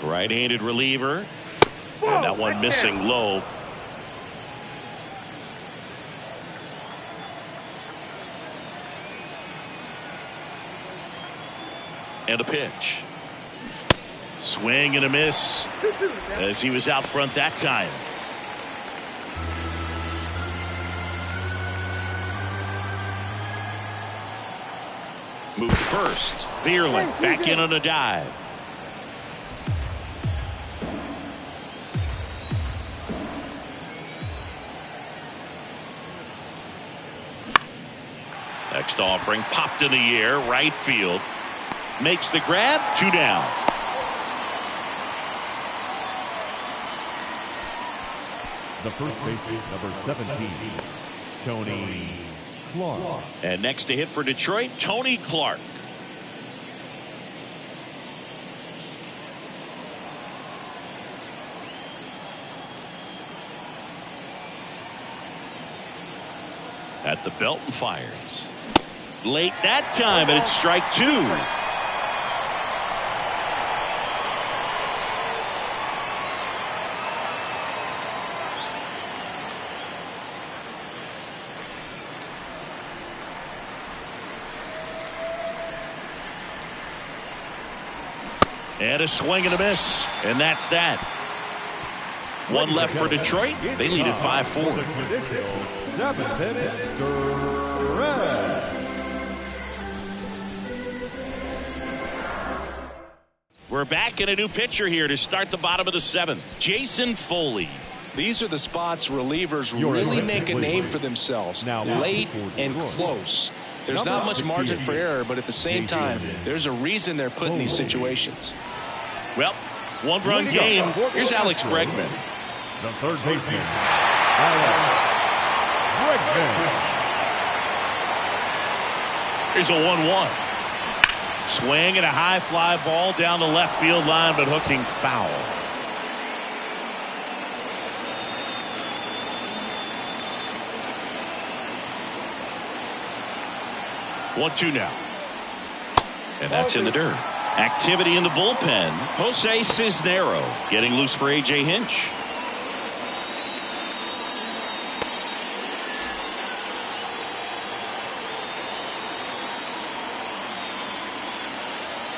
Right-handed reliever, and that one missing low. And a pitch. Swing and a miss as he was out front that time. Moved first. Vierling back in on a dive. Next offering popped in the air, right field. Makes the grab, 2 down. The first baseman, number 17, Tony Clark. And next to hit for Detroit, Tony Clark. At the belt and fires. Late that time, and it's strike 2. And a swing and a miss, and that's that. One left for Detroit. They lead at 5-4. 7th stretch. We're back in a new pitcher here to start the bottom of the 7th. Jason Foley. These are the spots relievers really make a name for themselves. Late and close. There's not much margin for error, but at the same time, there's a reason they're put in these situations. Well, one-run game. Here's Alex Bregman. The third baseman, Alex Bregman. Here's a 1-1. Swing and a high fly ball down the left field line, but hooking foul. One-two now. And that's in the dirt. Activity in the bullpen. Jose Cisnero getting loose for A.J. Hinch.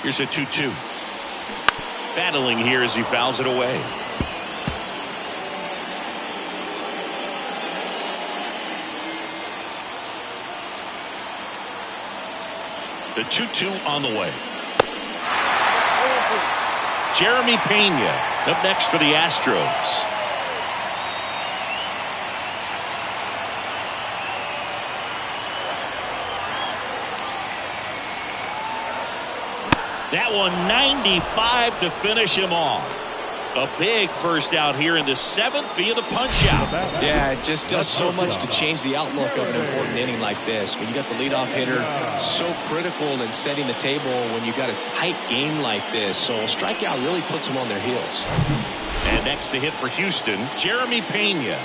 Here's a 2-2. Battling here as he fouls it away. The 2-2 on the way. Jeremy Pena up next for the Astros. That one 95 to finish him off. A big first out here in the 7th via the punch out. Yeah, it just does so much to change the outlook of an important inning like this. When you got the leadoff hitter, so critical in setting the table when you got a tight game like this. So a strikeout really puts them on their heels. And next to hit for Houston, Jeremy Pena.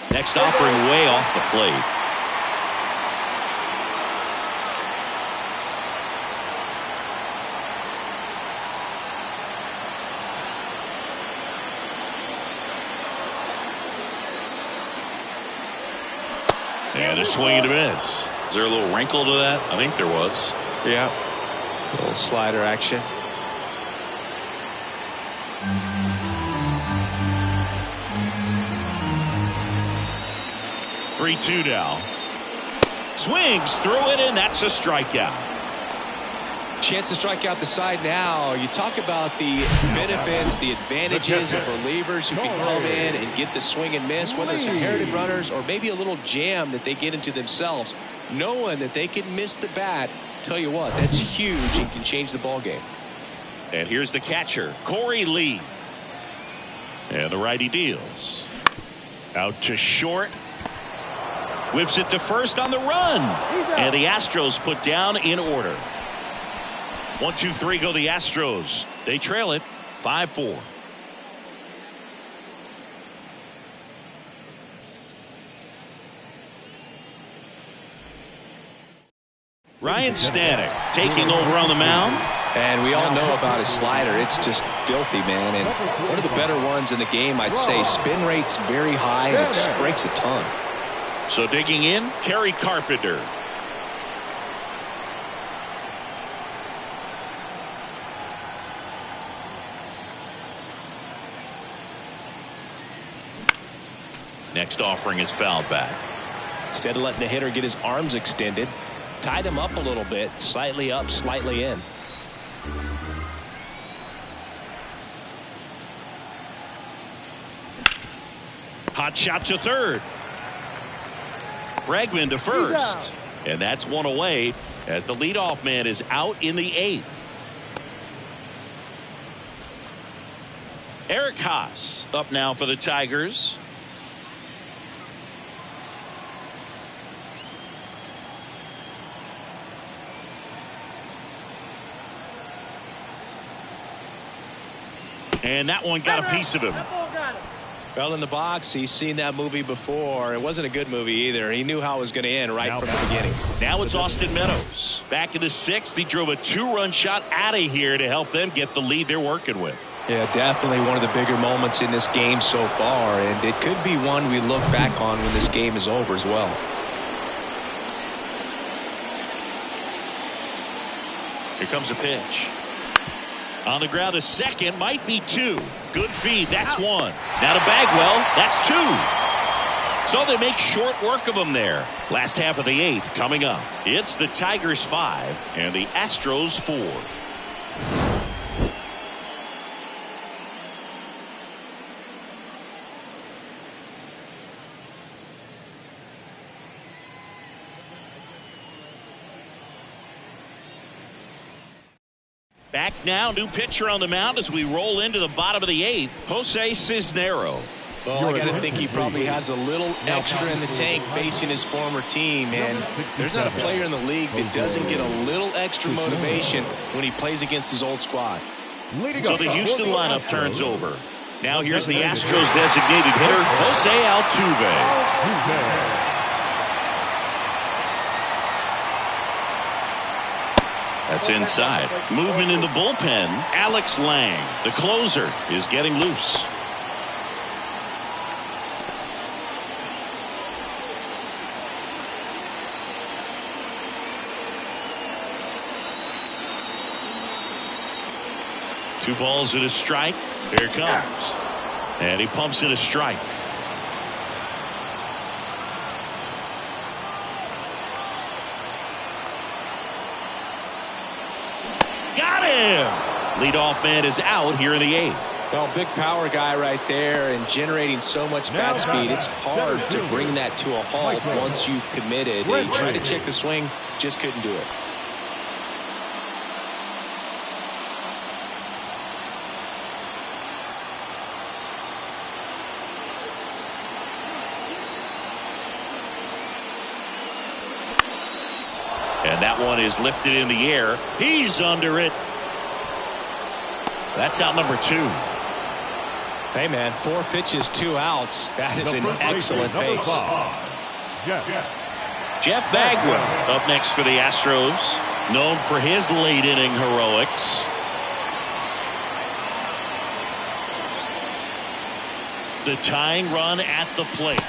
Next offering way off the plate. And a swing and a miss. Is there a little wrinkle to that? I think there was. Yeah. A little slider action. Three-two now. Swings through it, and that's a strikeout. Chance to strike out the side now. You talk about the benefits, the advantages of relievers who can come in and get the swing and miss, whether it's inherited runners or maybe a little jam that they get into themselves, knowing that they can miss the bat. Tell you what, that's huge and can change the ball game. And here's the catcher, Corey Lee. And the righty deals. Out to short. Whips it to first on the run. And the Astros put down in order. 1-2-3 go the Astros. They trail it 5-4. Ryan Stanek taking over on the mound. And we all know about his slider. It's just filthy, man. And one of the better ones in the game, I'd say. Spin rate's very high, and it just breaks a ton. So digging in, Kerry Carpenter. Next offering is fouled back. Instead of letting the hitter get his arms extended, tied him up a little bit, slightly up, slightly in. Hot shot to third. Bregman to first. And that's one away as the leadoff man is out in the 8th. Eric Haas up now for the Tigers. And that one got a piece of him. Well, in the box, he's seen that movie before. It wasn't a good movie either. He knew how it was going to end right from the beginning. Now it's Austin Meadows. Back in the 6th, he drove a 2-run shot out of here to help them get the lead they're working with. Yeah, definitely one of the bigger moments in this game so far, and it could be one we look back on when this game is over as well. Here comes a pitch. On the ground to second, might be 2. Good feed, that's 1. Now to Bagwell, that's 2. So they make short work of them there. Last half of the 8th coming up. It's the Tigers 5 and the Astros 4. Back now, new pitcher on the mound as we roll into the bottom of the 8th, Jose Cisnero. Well, I got to think he probably has a little extra in the tank facing his former team, and there's not a player in the league that doesn't get a little extra motivation when he plays against his old squad. So the Houston lineup turns over. Now here's the Astros designated hitter, Jose Altuve. That's inside. Movement in the bullpen. Alex Lang, the closer, is getting loose. Two balls and a strike. Here it comes. And he pumps in a strike. Got him. Leadoff man is out here in the 8th. Well, big power guy right there and generating so much bat speed. It's hard to bring that to a halt once you've committed. He tried to check the swing, just couldn't do it. And that one is lifted in the air. He's under it. That's out number 2. Hey, man, 4 pitches, 2 outs. That is an excellent pace. Jeff Bagwell up next for the Astros, known for his late inning heroics. The tying run at the plate.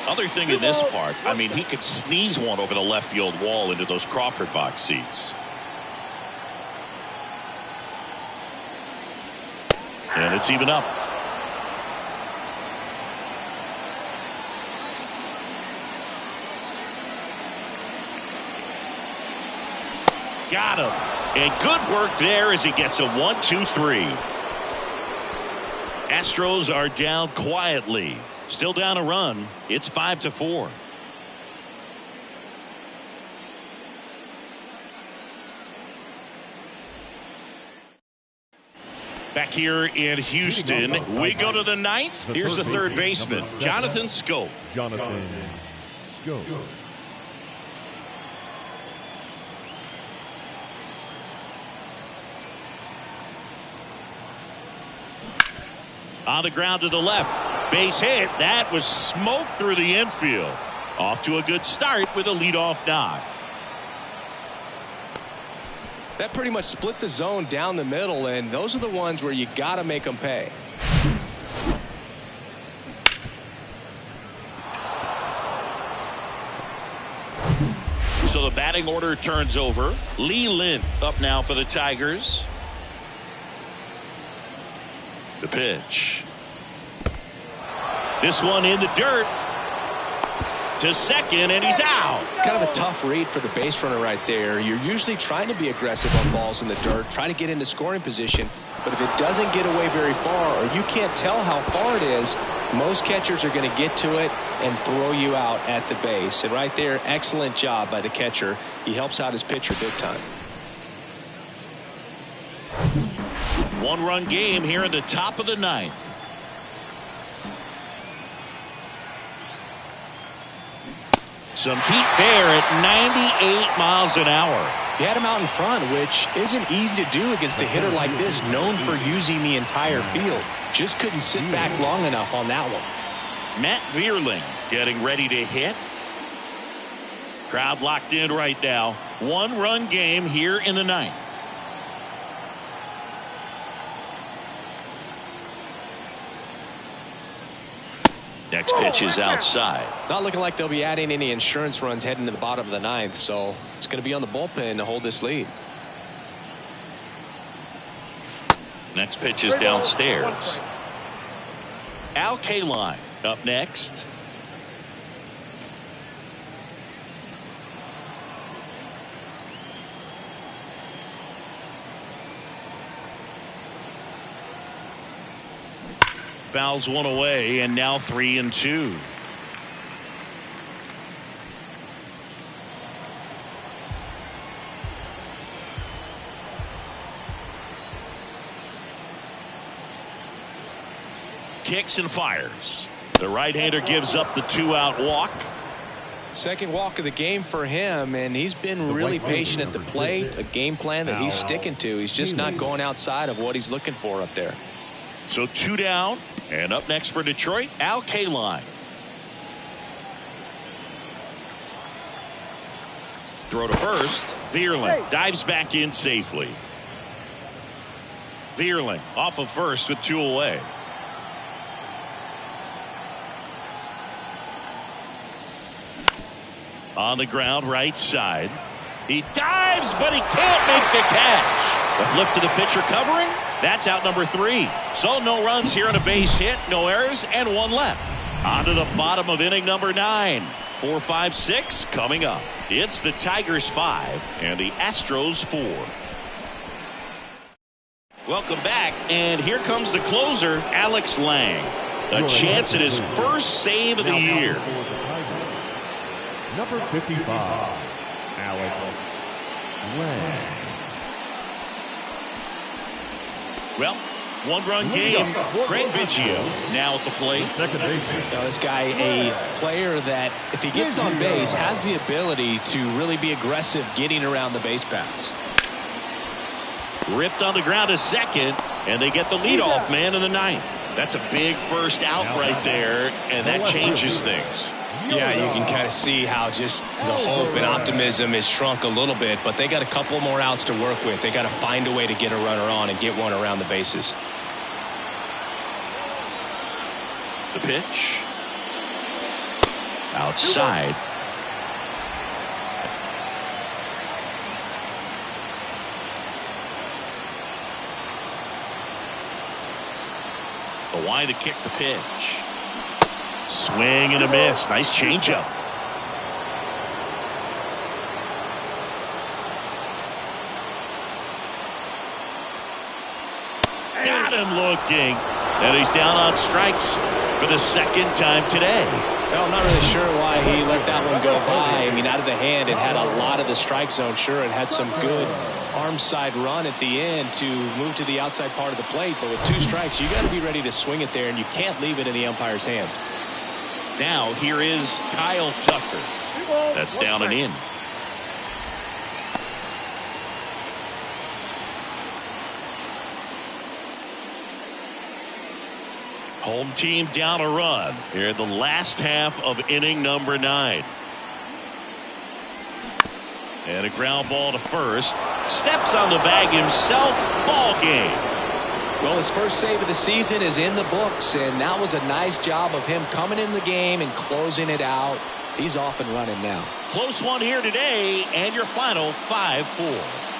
Other thing in this part, I mean, he could sneeze one over the left field wall into those Crawford box seats. And it's even up. Got him. And good work there as he gets a 1-2-3. Astros are down quietly. Still down a run. It's 5-4. Back here in Houston, we go to the 9th. Here's the third baseman, Jonathan Schoop. Jonathan Schoop. On the ground to the left. Base hit. That was smoked through the infield. Off to a good start with a leadoff knock. That pretty much split the zone down the middle, and those are the ones where you got to make them pay. So the batting order turns over. Lee Lin up now for the Tigers. The pitch. This one in the dirt to second, and he's out. Kind of a tough read for the base runner right there. You're usually trying to be aggressive on balls in the dirt, trying to get into scoring position, but if it doesn't get away very far, or you can't tell how far it is, most catchers are going to get to it and throw you out at the base. And right there, excellent job by the catcher. He helps out his pitcher big time. One-run game here in the top of the 9th. Some heat there at 98 miles an hour. He had him out in front, which isn't easy to do against a hitter like this, known for using the entire field. Just couldn't sit back long enough on that one. Matt Vierling getting ready to hit. Crowd locked in right now. One-run game here in the 9th. Next pitch is outside. Not looking like they'll be adding any insurance runs heading to the bottom of the 9th, so it's going to be on the bullpen to hold this lead. Next pitch is downstairs. Al Kaline up next. Fouls one away, and now 3-2. Kicks and fires. The right-hander gives up the 2-out walk. Second walk of the game for him, and he's been really patient at the plate. A game plan that he's sticking to. He's just not going outside of what he's looking for up there. So 2 down, and up next for Detroit, Al Kaline. Throw to first. Vierling dives back in safely. Vierling off of first with 2 away. On the ground, right side. He dives, but he can't make the catch. The flip to the pitcher covering. That's out number 3. So no runs here on a base hit, no errors, and 1 left. On to the bottom of inning number 9. 4, 5, 6 coming up. It's the Tigers 5 and the Astros 4. Welcome back, and here comes the closer, Alex Lang. A chance at his first save of the year. Number 55, Alex Lang. Well, one-run game. Craig Biggio now at the plate. Second baseman. This guy, a player that, if he gets on base, has the ability to really be aggressive getting around the base paths. Ripped on the ground to second, and they get the leadoff man in the ninth. That's a big first out right there, and that changes things. Yeah, you can kind of see how just the hope and optimism is shrunk a little bit, but they got a couple more outs to work with. They got to find a way to get a runner on and get one around the bases. The pitch. Outside. The wide to kick the pitch. Swing and a miss. Nice changeup. Got him looking. And he's down on strikes for the second time today. Well, I'm not really sure why he let that one go by. I mean, out of the hand, it had a lot of the strike zone. Sure, it had some good arm side run at the end to move to the outside part of the plate. But with two strikes, you got to be ready to swing it there, and you can't leave it in the umpire's hands. Now here is Kyle Tucker. That's down and in. Home team down a run here in the last half of inning number 9. And a ground ball to first. Steps on the bag himself. Ball game. Well, his first save of the season is in the books, and that was a nice job of him coming in the game and closing it out. He's off and running now. Close one here today, and your final 5-4.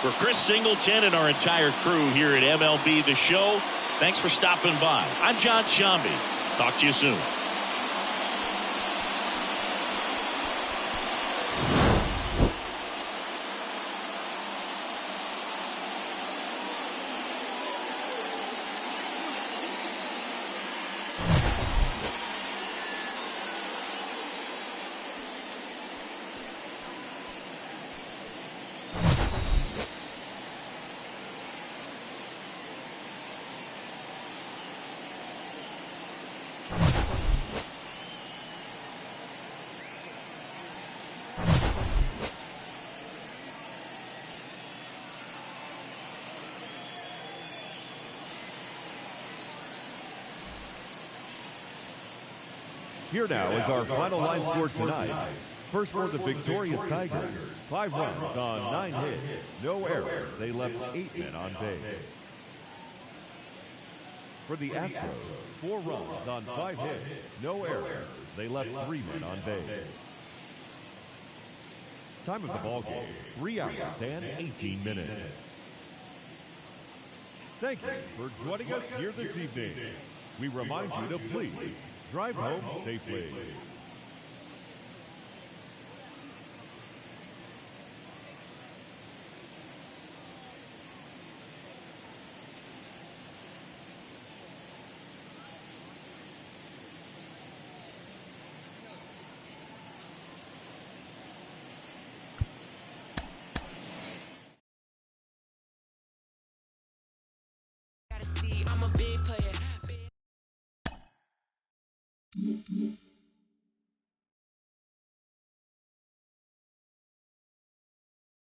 For Chris Singleton and our entire crew here at MLB The Show, thanks for stopping by. I'm John Shambi. Talk to you soon. Here now is our final line score tonight. First for the victorious Tigers, 5 runs on 9 hits, no errors. They left 8 men on base. For the Astros, 4 runs on 5 hits, no errors. They left 3 men on base. Time of the ball game, 3 hours and 18 minutes. Thank you for joining us here this evening. We remind you to please drive home safely. I'm a big player.